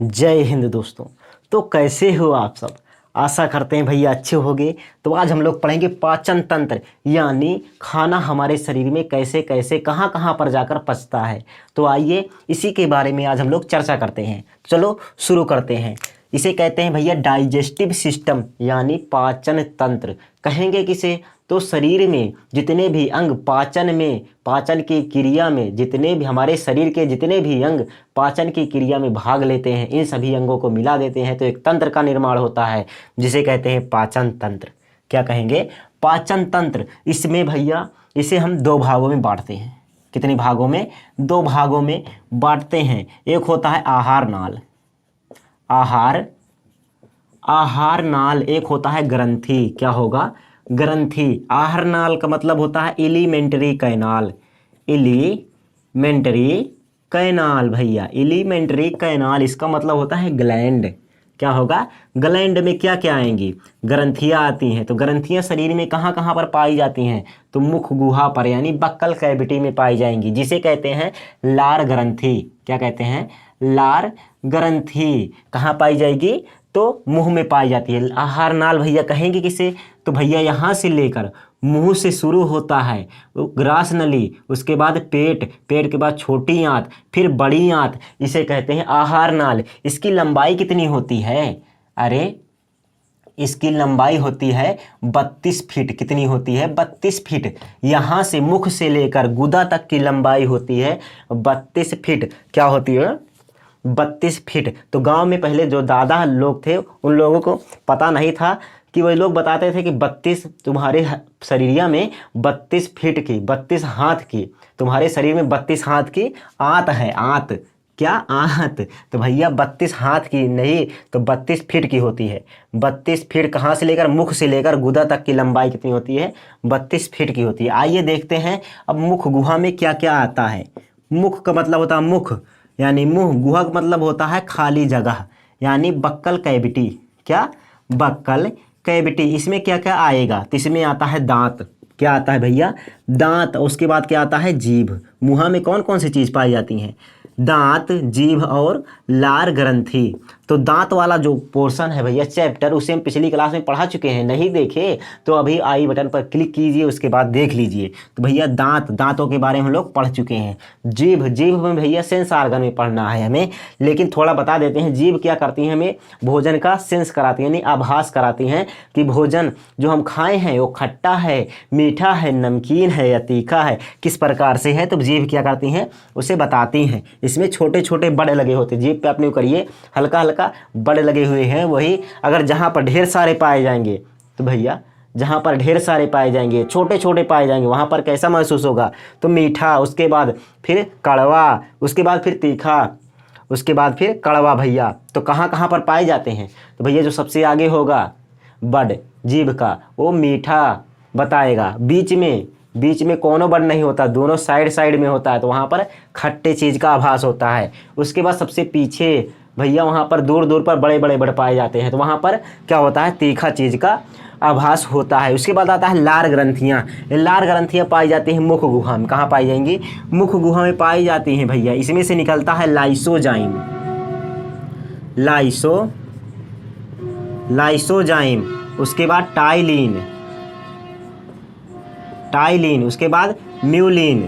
जय हिंद दोस्तों। तो कैसे हो आप सब? आशा करते हैं भैया अच्छे होंगे। तो आज हम लोग पढ़ेंगे पाचन तंत्र, यानी खाना हमारे शरीर में कैसे कैसे कहाँ कहाँ पर जाकर पचता है। तो आइए इसी के बारे में आज हम लोग चर्चा करते हैं। चलो शुरू करते हैं। इसे कहते हैं भैया डाइजेस्टिव सिस्टम, यानी पाचन तंत्र। कहेंगे किसे? तो शरीर में जितने भी अंग पाचन में, पाचन की क्रिया में, जितने भी हमारे शरीर के जितने भी अंग पाचन की क्रिया में भाग लेते हैं, इन सभी अंगों को मिला देते हैं तो एक तंत्र का निर्माण होता है, जिसे कहते हैं पाचन तंत्र। क्या कहेंगे? पाचन तंत्र। इसमें भैया इसे हम दो भागों में बांटते हैं। कितने भागों में? दो भागों में बांटते हैं। एक होता है आहार नाल, आहार नाल। एक होता है ग्रंथि। क्या होगा? ग्रंथि। आहार नाल का मतलब होता है एलिमेंट्री कैनाल, एलिमेंट्री कैनाल भैया, एलिमेंट्री कैनाल। इसका मतलब होता है ग्लैंड। क्या होगा? ग्लैंड में क्या क्या आएंगी? ग्रंथियाँ आती हैं। तो ग्रंथियाँ शरीर में कहाँ कहाँ पर पाई जाती हैं? तो मुख गुहा पर, यानी बक्कल कैविटी में पाई जाएंगी, जिसे कहते हैं लार ग्रंथि। क्या कहते हैं? लार ग्रंथि। कहाँ पाई जाएगी? तो मुंह में पाई जाती है। आहार नाल भैया कहेंगे किसे? तो भैया यहाँ से लेकर मुंह से शुरू होता है ग्रास नली, उसके बाद पेट, पेट के बाद छोटी आंत, फिर बड़ी आंत। इसे कहते हैं आहार नाल। इसकी लंबाई कितनी होती है? अरे इसकी लंबाई होती है 32 फीट। कितनी होती है? 32 फीट। यहाँ से मुख से लेकर गुदा तक की लंबाई होती है 32 फीट। क्या होती है? 32 फीट। तो गांव में पहले जो दादा लोग थे, उन लोगों को पता नहीं था कि वही लोग बताते थे कि 32 तुम्हारे शरीरिया में 32 फीट की, 32 हाथ की, तुम्हारे शरीर में 32 हाथ की आंत है। आंत। क्या? आंत। तो भैया 32 हाथ की नहीं, तो 32 फीट की होती है। 32 फीट कहाँ से लेकर? मुख से लेकर गुदा तक की लंबाई कितनी होती है? 32 फीट की होती है। आइए देखते हैं अब मुख गुहा में क्या क्या आता है। मुख का मतलब होता है मुख, यानी मुंह। गुहा का मतलब होता है खाली जगह, यानी बक्कल कैविटी। क्या? Buccal cavity. इसमें क्या क्या आएगा? तो इसमें आता है दांत। क्या आता है भैया? दांत। उसके बाद क्या आता है? जीभ। मुंह में कौन कौन सी चीज़ पाई जाती हैं? दांत, जीभ और लार ग्रंथि। तो दांत वाला जो पोर्शन है भैया चैप्टर, उसे हम पिछली क्लास में पढ़ा चुके हैं। नहीं देखे तो अभी आई बटन पर क्लिक कीजिए, उसके बाद देख लीजिए। तो भैया दांत, दांतों के बारे में हम लोग पढ़ चुके हैं। जीभ, जीभ में भैया सेंस आर्गन में पढ़ना है हमें, लेकिन थोड़ा बता देते हैं। जीभ क्या करती हैं? हमें भोजन का सेंस कराती हैं, यानी आभास कराती हैं कि भोजन जो हम खाए हैं वो खट्टा है, मीठा है, नमकीन है या तीखा है, किस प्रकार से है। तो जीभ क्या करती हैं? उसे बताती हैं। इसमें छोटे छोटे बड़े लगे होते हैं। जीभ पे अपने करिए, हल्का हल्का बड़े लगे हुए हैं। वही अगर जहाँ पर ढेर सारे पाए जाएंगे, तो भैया जहाँ पर ढेर सारे पाए जाएंगे, छोटे छोटे पाए जाएंगे, वहाँ पर कैसा महसूस होगा? तो मीठा, उसके बाद फिर कड़वा, उसके बाद फिर तीखा, उसके बाद फिर कड़वा भैया। तो कहाँ कहाँ पर पाए जाते हैं? तो भैया जो सबसे आगे होगा बड जीभ का, वो मीठा बताएगा। बीच में कोनो बड़ नहीं होता, दोनों साइड साइड में होता है, तो वहाँ पर खट्टे चीज़ का आभास होता है। उसके बाद सबसे पीछे भैया वहाँ पर दूर दूर पर बड़े बड़े बड़ पाए जाते हैं, तो वहाँ पर क्या होता है? तीखा चीज़ का आभास होता है। उसके बाद आता है लार ग्रंथियाँ। लार ग्रंथियाँ पाई जाती हैं मुख गुहा में। कहाँ पाई जाएंगी? मुख गुहा में पाई जाती हैं भैया। इसमें से निकलता है लाइसोजाइम, लाइसोजाइम। उसके बाद टाइलिन, उसके बाद म्यूलिन।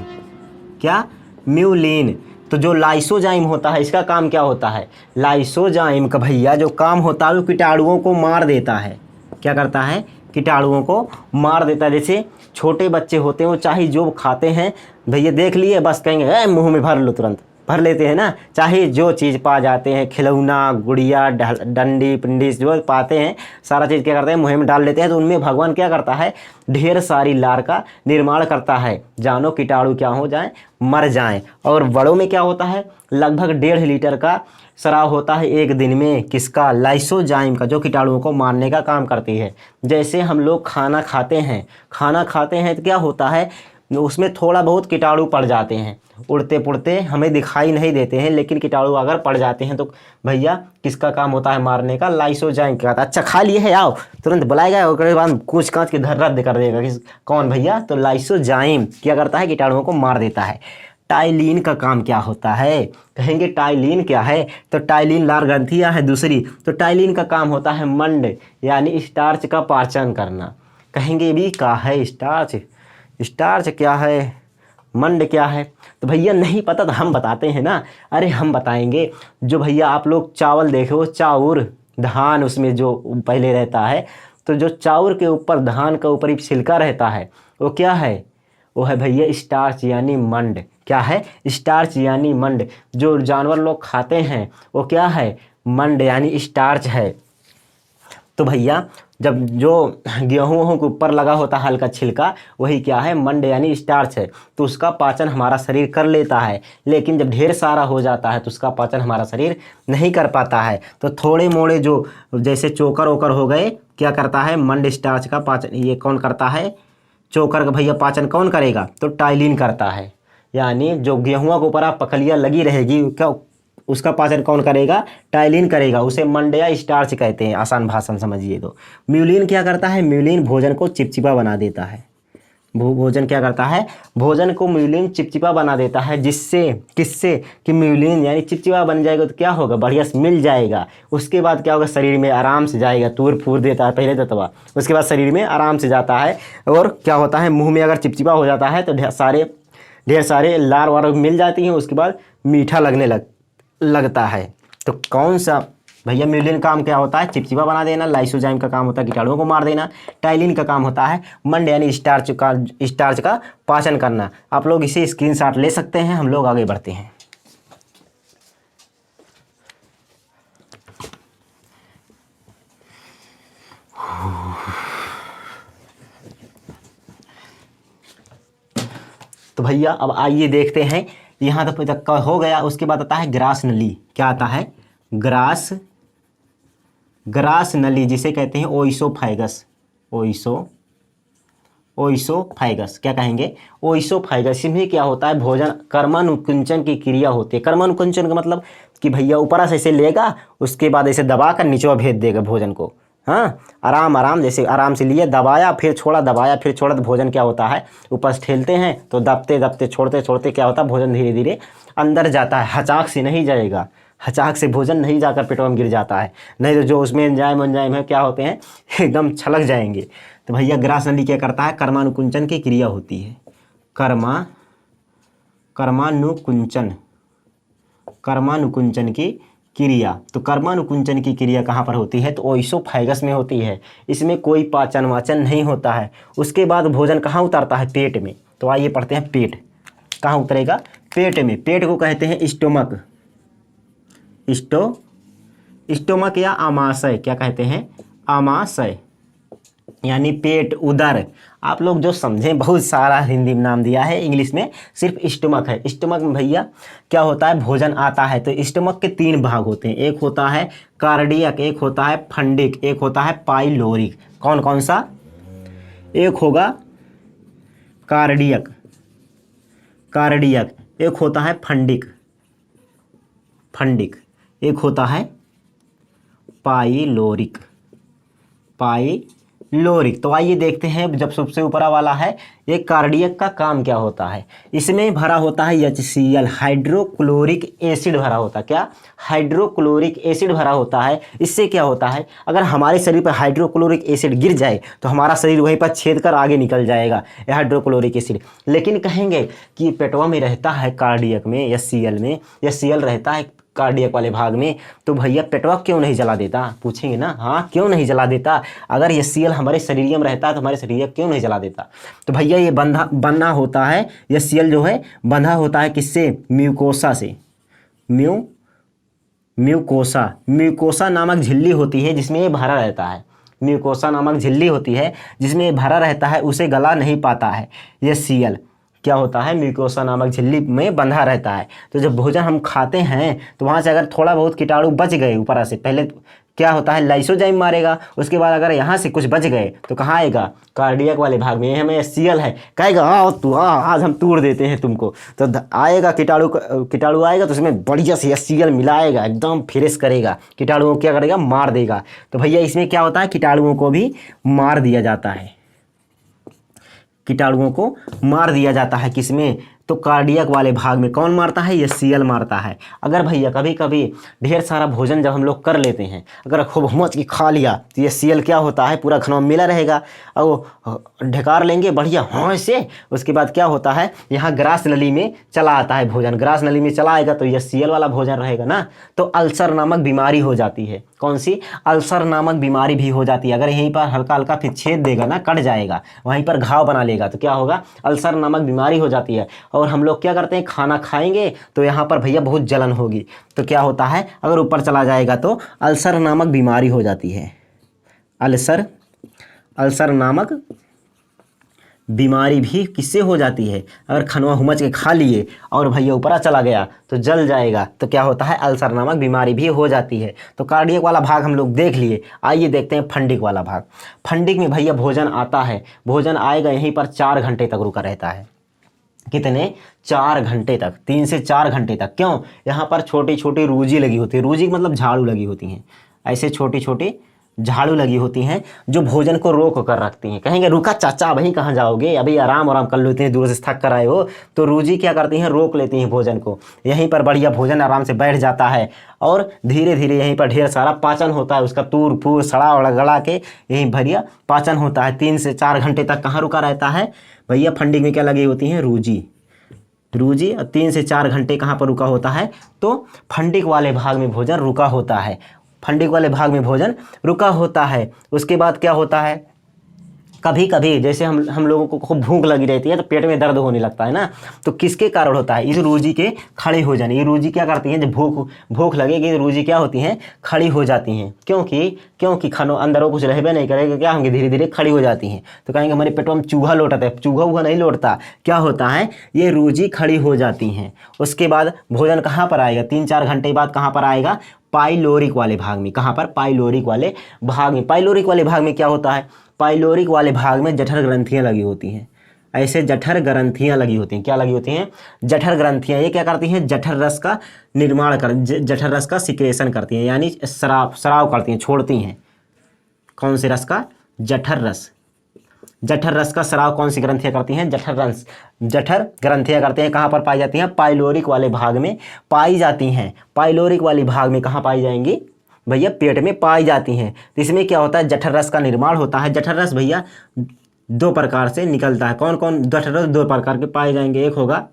क्या? म्यूलिन। तो जो लाइसोजाइम होता है, इसका काम क्या होता है? लाइसोजाइम का भैया जो काम होता है वो कीटाणुओं को मार देता है। क्या करता है? कीटाणुओं को मार देता है। जैसे छोटे बच्चे होते हैं, वो चाहे जो खाते हैं भैया, देख लिए बस कहेंगे मुंह में भर लो, तुरंत भर लेते हैं ना। चाहे जो चीज़ पा जाते हैं, खिलौना, गुड़िया, डंडी पिंडी जो पाते हैं, सारा चीज़ क्या करते हैं? मुँह में डाल लेते हैं। तो उनमें भगवान क्या करता है? ढेर सारी लार का निर्माण करता है, जानो कीटाणु क्या हो जाएं, मर जाएं। और बड़ों में क्या होता है? लगभग 1.5 लीटर का स्राव होता है एक दिन में। किसका? लाइसोजाइम का, जो कीटाणुओं को मारने का काम करती है। जैसे हम लोग खाना खाते हैं तो क्या होता है? उसमें थोड़ा बहुत कीटाणु पड़ जाते हैं, उड़ते पुड़ते हमें दिखाई नहीं देते हैं, लेकिन कीटाणु अगर पड़ जाते हैं तो भैया किसका काम होता है मारने का? लाइसोजाइम का। अच्छा खा लिए है, आओ, तुरंत बुलाएगा और बाद कूच कांच के रद्द कर देगा। कौन भैया? तो लाइसोजाइम क्या करता है? कीटाणुओं को मार देता है। टाइलिन का काम क्या होता है? कहेंगे टाइलिन क्या है? तो टाइलिन लाल ग्रंथियाँ है दूसरी, तो टाइलिन का काम होता है मंड यानी स्टार्च का पाचन करना। कहेंगे भी क्या है स्टार्च? स्टार्च क्या है? मंड क्या है? तो भैया नहीं पता तो हम बताते हैं ना। अरे हम बताएंगे। जो भैया आप लोग चावल देखो, चाउर धान उसमें जो पहले रहता है, तो जो चाउर के ऊपर धान का ऊपरी छिलका रहता है वो क्या है? वो है भैया स्टार्च यानी मंड। क्या है? स्टार्च यानी मंड। जो जानवर लोग खाते हैं वो क्या है? मंड यानी स्टार्च है। तो भैया जब जो गेहूँ के ऊपर लगा होता है हल्का छिलका, वही क्या है? मंड यानी स्टार्च है। तो उसका पाचन हमारा शरीर कर लेता है, लेकिन जब ढेर सारा हो जाता है तो उसका पाचन हमारा शरीर नहीं कर पाता है। तो थोड़े मोड़े जो जैसे चोकर वोकर हो गए, क्या करता है? मंड स्टार्च का पाचन ये कौन करता है? चोकर का भैया पाचन कौन करेगा? तो टाइलिन करता है। यानी जो गेहूँ के ऊपर आप पकलिया लगी रहेगी, क्या उसका पाचन कौन करेगा? टाइलिन करेगा। उसे मंड या स्टार्च कहते हैं, आसान भाषा में समझिए तो। म्यूलिन क्या करता है? म्यूलिन भोजन को चिपचिपा बना देता है। भोजन क्या करता है? भोजन को म्यूलिन चिपचिपा बना देता है। जिससे किससे कि म्यूलिन यानी चिपचिपा बन जाएगा तो क्या होगा? बढ़िया से मिल जाएगा। उसके बाद क्या होगा? शरीर में आराम से जाएगा। तूर फूर देता है पहले तत्वा, उसके बाद शरीर में आराम से जाता है। और क्या होता है? मुंह में अगर चिपचिपा हो जाता है तो ढेर सारे लार वार मिल जाती हैं, उसके बाद मीठा लगने लगता है। तो कौन सा भैया? म्यूलिन काम क्या होता है? चिपचिपा बना देना। लाइसोजाइम का काम होता है कीटाणुओं को मार देना। टाइलिन का काम होता है मंड यानी स्टार्च का पाचन करना। आप लोग इसे स्क्रीनशॉट ले सकते हैं। हम लोग आगे बढ़ते हैं। तो भैया अब आइए देखते हैं। यहाँ तक हो गया। उसके बाद आता है ग्रास नली। क्या आता है? ग्रास नली, जिसे कहते हैं ओइसोफाइगस। ओइसोफाइगस क्या कहेंगे? ओइसोफाइगस। इसमें क्या होता है? भोजन कर्मानुकुंचन की क्रिया होती है। कर्मानुकुंचन का मतलब कि भैया ऊपर से ऐसे लेगा, उसके बाद ऐसे दबा कर नीचे भेज देगा भोजन को। हाँ, आराम जैसे आराम से लिए, दबाया फिर छोड़ा, दबाया फिर छोड़ा, तो भोजन क्या होता है? ऊपर से ठेलते हैं तो दबते दबते छोड़ते छोड़ते क्या होता है? भोजन धीरे धीरे अंदर जाता है। हचाक से नहीं जाएगा। हचाक से भोजन नहीं जाकर पेटों में गिर जाता है, नहीं तो जो उसमें एंजाइम है क्या होते हैं? एकदम छलक जाएंगे। तो भैया ग्रास नली क्या करता है? कर्मानुकुंचन की क्रिया होती है। कर्मानुकुंचन की क्रिया। तो कर्मानुकुंचन की क्रिया कहाँ पर होती है? तो ओइसोफाइगस में होती है। इसमें कोई पाचन वाचन नहीं होता है। उसके बाद भोजन कहाँ उतरता है? पेट में। तो आइए पढ़ते हैं पेट। कहाँ उतरेगा? पेट में। पेट को कहते हैं स्टोमक। स्टोमक या आमाशय। क्या कहते हैं? आमाशय यानी पेट, उदर। आप लोग जो समझें, बहुत सारा हिंदी में नाम दिया है, इंग्लिश में सिर्फ स्टोमक है। स्टोमक में भैया क्या होता है? भोजन आता है। तो स्टोमक के 3 भाग होते हैं। एक होता है कार्डियक, एक होता है फंडिक, एक होता है पाइलोरिक। कौन कौन सा? एक होगा कार्डियक, एक होता है फंडिक, एक होता है पाइलोरिक। तो आइए देखते हैं। जब सबसे ऊपर वाला है ये कार्डियक का काम क्या होता है? इसमें भरा होता है HCl, हाइड्रोक्लोरिक एसिड भरा होता है। क्या? हाइड्रोक्लोरिक एसिड भरा होता है। इससे क्या होता है? अगर हमारे शरीर पर हाइड्रोक्लोरिक एसिड गिर जाए तो हमारा शरीर वहीं पर छेद कर आगे निकल जाएगा, ये हाइड्रोक्लोरिक एसिड। लेकिन कहेंगे कि पेटवा में रहता है कार्डियक में, HCl रहता है कार्डियक वाले भाग में। तो भैया पेटवा क्यों नहीं जला देता? पूछेंगे ना। हाँ, क्यों नहीं जला देता? अगर HCl हमारे शरीर में रहता है तो हमारे शरीर क्यों नहीं जला देता? तो भैया ये बंधा होता है। HCl जो है बंधा होता है किससे? म्यूकोसा से। म्यूकोसा नामक झिल्ली होती है जिसमें ये भरा रहता है। म्यूकोसा नामक झिल्ली होती है जिसमें ये भरा रहता है, उसे गला नहीं पाता है। HCl क्या होता है? म्यूकोसा नामक झिल्ली में बंधा रहता है। तो जब भोजन हम खाते हैं तो वहाँ से अगर थोड़ा बहुत कीटाणु बच गए ऊपर से, पहले क्या होता है? लाइसोजाइम मारेगा। उसके बाद अगर यहाँ से कुछ बच गए तो कहाँ आएगा? कार्डियक वाले भाग में। हमें HCl है, कहेगा हाँ तू आज हम तोड़ देते हैं तुमको। तो आएगा कीटाणु आएगा तो उसमें बढ़िया से HCl मिलाएगा, एकदम फ्रेश करेगा, कीटाणुओं को क्या करेगा? मार देगा। तो भैया इसमें क्या होता है? कीटाणुओं को भी मार दिया जाता है। कीटाणुओं को मार दिया जाता है किसमें? तो कार्डियक वाले भाग में कौन मारता है, ये Cl मारता है। अगर भैया कभी कभी ढेर सारा भोजन जब हम लोग कर लेते हैं, अगर खूब हुमच की खा लिया तो ये Cl क्या होता है, पूरा खाना मिला रहेगा और वो ढकार लेंगे बढ़िया हाँ से। उसके बाद क्या होता है, यहाँ ग्रास नली में चला आता है भोजन, ग्रास नली में चला आएगा तो ये Cl वाला भोजन रहेगा ना, तो अल्सर नामक बीमारी हो जाती है। कौन सी, अल्सर नामक बीमारी भी हो जाती है। अगर यहीं पर हल्का हल्का फिर छेद देगा ना, कट जाएगा, वहीं पर घाव बना लेगा तो क्या होगा, अल्सर नामक बीमारी हो जाती है। और हम लोग क्या करते हैं, खाना खाएंगे तो यहाँ पर भैया बहुत जलन होगी, तो क्या होता है, अगर ऊपर चला जाएगा तो अल्सर नामक बीमारी हो जाती है। अल्सर नामक बीमारी भी किससे हो जाती है, अगर खनवा हुमच के खा लिए और भैया ऊपरा चला गया तो जल जाएगा, तो क्या होता है, अल्सर नामक बीमारी भी हो जाती है। तो कार्डियक वाला भाग हम लोग देख लिए। आइए देखते हैं फंडिक वाला भाग। फंडिक में भैया भोजन आता है, भोजन आएगा यहीं पर 4 घंटे तक रुका रहता है। कितने, 4 घंटे तक, 3 से 4 घंटे तक। क्यों, यहाँ पर छोटी छोटी रूजी लगी होती है, रूजी मतलब झाड़ू लगी होती हैं, ऐसे छोटी छोटी झाड़ू लगी होती हैं जो भोजन को रोक कर रखती हैं। कहेंगे रुका चाचा वहीं कहाँ जाओगे, अभी आराम कर लो, इतनी दूर से थक कर आए हो। तो रूजी क्या करती हैं, रोक लेती हैं भोजन को, यहीं पर बढ़िया भोजन आराम से बैठ जाता है और धीरे धीरे यहीं पर ढेर सारा पाचन होता है उसका, तूर फूर सड़ा वड़ा गला के यहीं बढ़िया पाचन होता है। 3 से 4 घंटे तक कहाँ रुका रहता है भैया, फंडिक में क्या लगी होती हैं, रूजी। और 3 से 4 घंटे कहाँ पर रुका होता है, तो फंडिक वाले भाग में भोजन रुका होता है, फंडिक वाले भाग में भोजन रुका होता है। उसके बाद क्या होता है, कभी कभी जैसे हम लोगों को खूब भूख लगी रहती है तो पेट में दर्द होने लगता है ना, तो किसके कारण होता है, इस रूजी के खड़े हो जाने। ये रूजी क्या करती हैं, जब भूख लगेगी तो रूजी क्या होती हैं, खड़ी हो जाती हैं। क्योंकि खानो अंदर कुछ रहबे नहीं करेगा, क्या होंगे, धीरे धीरे खड़ी हो जाती हैं। तो कहेंगे हमारे पेटों में चूहा लौटता है, चूहा नहीं लौटता, क्या होता है, ये रूजी खड़ी हो जाती हैं। उसके बाद भोजन कहाँ पर आएगा, 3-4 घंटे बाद कहाँ पर आएगा, पाइलोरिक वाले भाग में। कहाँ पर, पाइलोरिक वाले भाग में। पाइलोरिक वाले भाग में क्या होता है, पाइलोरिक वाले भाग में जठर ग्रंथियां लगी होती हैं, ऐसे जठर ग्रंथियां लगी होती हैं। क्या लगी होती हैं, जठर ग्रंथियां। ये क्या करती हैं, जठर रस का निर्माण जठर रस का सिक्रेशन करती हैं, यानी स्राव करती हैं, छोड़ती हैं। कौन से रस का, जठर रस। जठर रस का स्राव कौन सी ग्रंथियां करती हैं, जठर ग्रंथियां करते हैं। कहाँ पर पाई जाती हैं, पाइलोरिक वाले भाग में पाई जाती हैं। पाइलोरिक वाले भाग में कहाँ पाई जाएंगी भैया, पेट में पाई जाती हैं। तो इसमें क्या होता है, जठर रस का निर्माण होता है। जठर रस भैया 2 प्रकार से निकलता है। कौन कौन जठर रस 2 प्रकार के पाए जाएंगे, एक होगा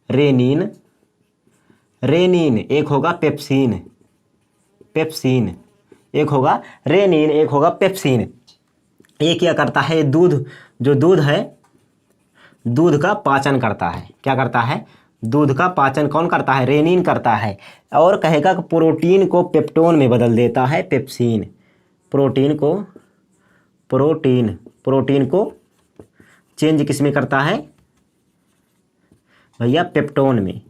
रेनिन, एक होगा पेप्सिन, एक होगा रेनिन, एक होगा पेप्सिन। ये क्या करता है, दूध है, दूध का पाचन करता है। क्या करता है, दूध का पाचन कौन करता है, रेनिन करता है। और कहेगा कि प्रोटीन को पेप्टोन में बदल देता है पेप्सिन। प्रोटीन को चेंज किस में करता है भैया, पेप्टोन में।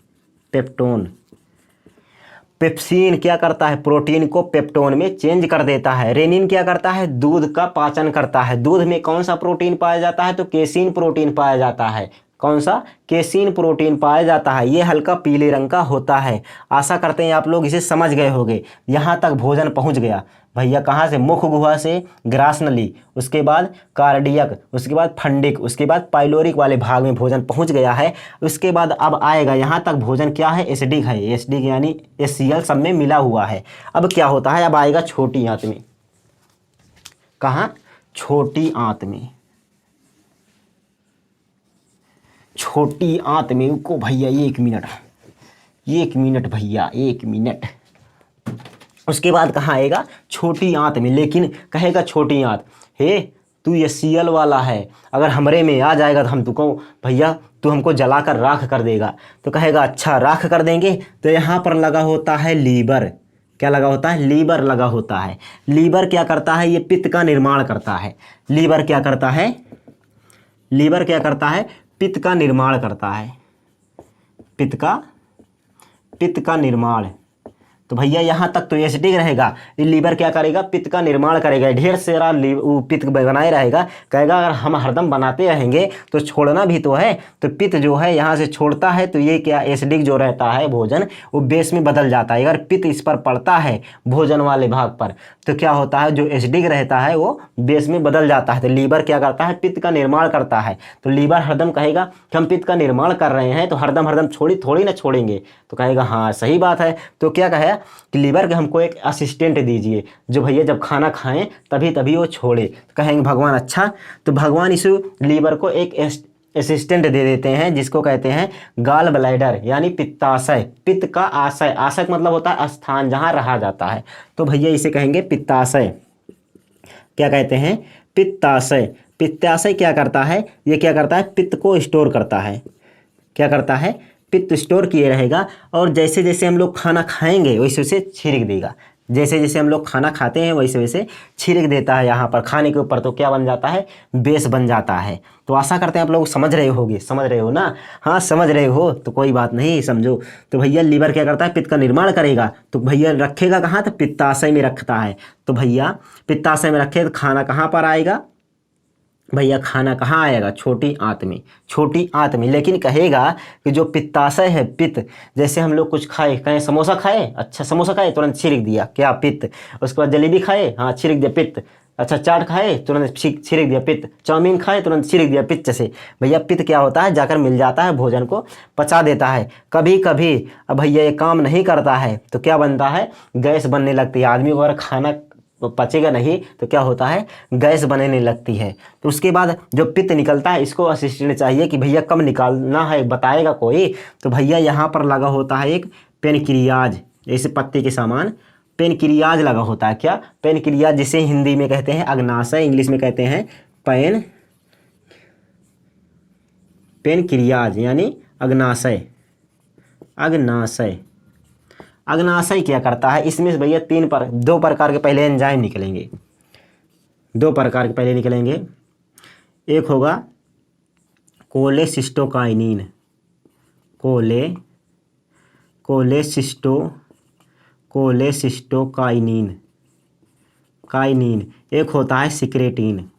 पेप्सिन क्या करता है, प्रोटीन को पेप्टोन में चेंज कर देता है। रेनिन क्या करता है, दूध का पाचन करता है। दूध में कौन सा प्रोटीन पाया जाता है, तो केसीन प्रोटीन पाया जाता है। कौन सा, केसीन प्रोटीन पाया जाता है। ये हल्का पीले रंग का होता है। आशा करते हैं आप लोग इसे समझ गए होंगे। यहाँ तक भोजन पहुँच गया भैया, कहाँ से, मुख गुहा से ग्रास नली, उसके बाद कार्डियक, उसके बाद फंडिक, उसके बाद पाइलोरिक वाले भाग में भोजन पहुँच गया है। उसके बाद अब आएगा, यहाँ तक भोजन क्या है, एसिडिक है, एसिडिक यानी HCl सब में मिला हुआ है। अब क्या होता है, अब आएगा छोटी आंत में। कहाँ, छोटी आंत में। छोटी आंत में को भैया 1 मिनट भैया, 1 मिनट। उसके बाद कहाँ आएगा, छोटी आंत में। लेकिन कहेगा छोटी आंत, हे तू HCl वाला है, अगर हमरे में आ जाएगा तो हम तुमको भैया, तू हमको जला कर राख कर देगा। तो कहेगा अच्छा राख कर देंगे। तो यहाँ पर लगा होता है लीवर। क्या लगा होता है, लीवर लगा होता है। लीवर क्या करता है, ये पित्त का निर्माण करता है। लीवर क्या करता है, पित्त का निर्माण करता है। पित्त का निर्माण तो भैया यहाँ तक तो एसिडिक रहेगा। ये लीवर क्या करेगा, पित्त का निर्माण करेगा, ढेर सारा पित्त बनाए रहेगा। कहेगा अगर हम हरदम बनाते रहेंगे तो छोड़ना भी तो है, तो पित्त जो है यहाँ से छोड़ता है, तो ये क्या एसिडिक जो रहता है भोजन वो बेस में बदल जाता है। अगर पित्त इस पर पड़ता है भोजन वाले भाग पर तो क्या होता है, जो एसिडिक रहता है वो बेस में बदल जाता है। तो लीवर क्या करता है, पित्त का निर्माण करता है। तो लीवर हरदम कहेगा कि हम पित्त का निर्माण कर रहे हैं तो हरदम हरदम थोड़ी ना छोड़ेंगे। तो कहेगा हाँ सही बात है। तो क्या कहे कि लीवर के हमको एक असिस्टेंट दीजिए जो भैया जब खाना खाएं तभी वो छोड़े। तो कहेंगे भगवान अच्छा, तो भगवान इस लीवर को एक असिस्टेंट दे देते हैं जिसको कहते हैं गाल ब्लैडर यानी पित्ताशय। पित्त का आशय, आशय का मतलब होता है स्थान जहाँ रहा जाता है, तो भैया इसे कहेंगे पित्ताशय। क्या कहते हैं, पित्ताशय। पित्ताशय क्या करता है, ये क्या करता है, पित्त को स्टोर करता है। क्या करता है, पित्त स्टोर किए रहेगा और जैसे जैसे हम लोग खाना खाएंगे वैसे वैसे छिड़क देगा। जैसे जैसे हम लोग खाना खाते हैं वैसे वैसे छिड़क देता है यहाँ पर खाने के ऊपर। तो क्या बन जाता है, बेस बन जाता है। तो आशा करते हैं आप लोग समझ रहे होगे, समझ रहे हो ना, हाँ समझ रहे हो तो कोई बात नहीं, समझो। तो भैया लीवर क्या करता है, पित्त का निर्माण करेगा। तो भैया रखेगा कहाँ, तो पित्ताशय में रखता है। तो भैया पित्ताशय में रखे तो खाना कहाँ पर आएगा, भैया खाना कहाँ आएगा, छोटी आंत में, छोटी आंत में। लेकिन कहेगा कि जो पित्ताशय है, पित्त, जैसे हम लोग कुछ खाए, कहें समोसा खाए, अच्छा समोसा खाए तुरंत छिड़क दिया, क्या पित्त। उसके बाद जलेबी खाए, हाँ छिड़क दिया पित्त। अच्छा चाट खाए तुरंत छिड़क दिया पित्त। चाउमीन खाए तुरंत छिड़क दिया पित्त से। भैया पित्त क्या होता है, जाकर मिल जाता है, भोजन को पचा देता है। कभी कभी अब भैया ये काम नहीं करता है तो क्या बनता है, गैस बनने लगती है। आदमी अगर खाना पचेगा नहीं तो क्या होता है, गैस बनने लगती है। तो उसके बाद जो पित्त निकलता है इसको असिस्टेंट चाहिए कि भैया कब निकालना है, बताएगा कोई। तो भैया यहाँ पर लगा होता है एक पेनक्रियाज, जैसे पत्ते के सामान पेनक्रियाज लगा होता है। क्या, पेनक्रियाज, जिसे हिंदी में कहते हैं अग्नाशय, इंग्लिश में कहते हैं पेनक्रियाज यानी अग्नाशय। अग्नाशय, अग्नाशय क्या करता है, इसमें से भैया दो प्रकार के पहले एंजाइम निकलेंगे, दो प्रकार के पहले निकलेंगे। एक होगा कोलेसिस्टोकाइनिन, कोलेसिस्टोकाइनिन, काइनिन। एक होता है सिक्रेटिन।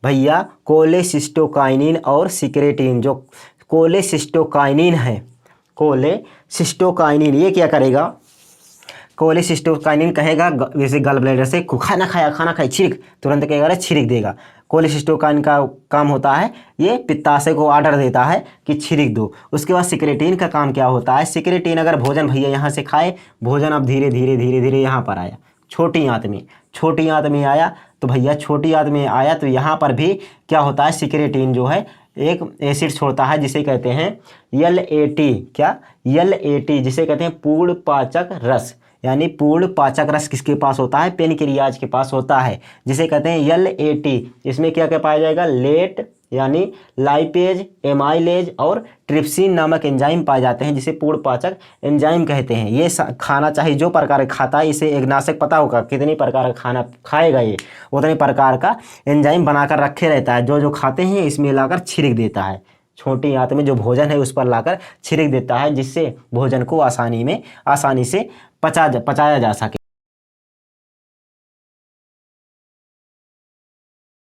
भैया कोलेसिस्टोकाइनिन और सिक्रेटिन, जो कोलेसिस्टोकाइनिन है, कोलेसिस्टोकाइनिन ये क्या करेगा, कोलेसिस्टोकाइनिन कहेगा जैसे गल ब्लैडर से खाना खाया छिड़क, तुरंत क्या करेगा, छिड़क देगा। कोलेसिस्टोकाइनिन का काम होता है ये पित्ताशय को ऑर्डर देता है कि छिड़क दो। उसके बाद सिक्रेटिन का काम क्या होता है, सिक्रेटिन अगर भोजन भैया यहाँ से खाए, भोजन अब धीरे धीरे यहाँ पर आया, छोटी आंत में आया। तो भैया छोटी आंत में आया तो यहाँ पर भी क्या होता है, सिक्रेटिन जो है एक एसिड छोड़ता है जिसे कहते हैं LAT। क्या, LAT, जिसे कहते हैं पूर्ण पाचक रस। यानी पूर्ण पाचक रस किसके पास होता है, पेनक्रियाज के पास होता है, जिसे कहते हैं LAT। इसमें क्या क्या पाया जाएगा, लेट यानी लाइपेज, एमाइलेज और ट्रिप्सिन नामक एंजाइम पाए जाते हैं, जिसे पूर्ण पाचक एंजाइम कहते हैं। ये खाना चाहे जो प्रकार का खाता है, इसे एग्नाशक पता होगा कितने प्रकार का खाना खाएगा, ये उतने प्रकार का एंजाइम बनाकर रखे रहता है। जो जो खाते हैं इसमें लाकर छिड़क देता है, छोटी आंत में जो भोजन है उस पर लाकर छिड़क देता है, जिससे भोजन को आसानी से पचाया जा सके।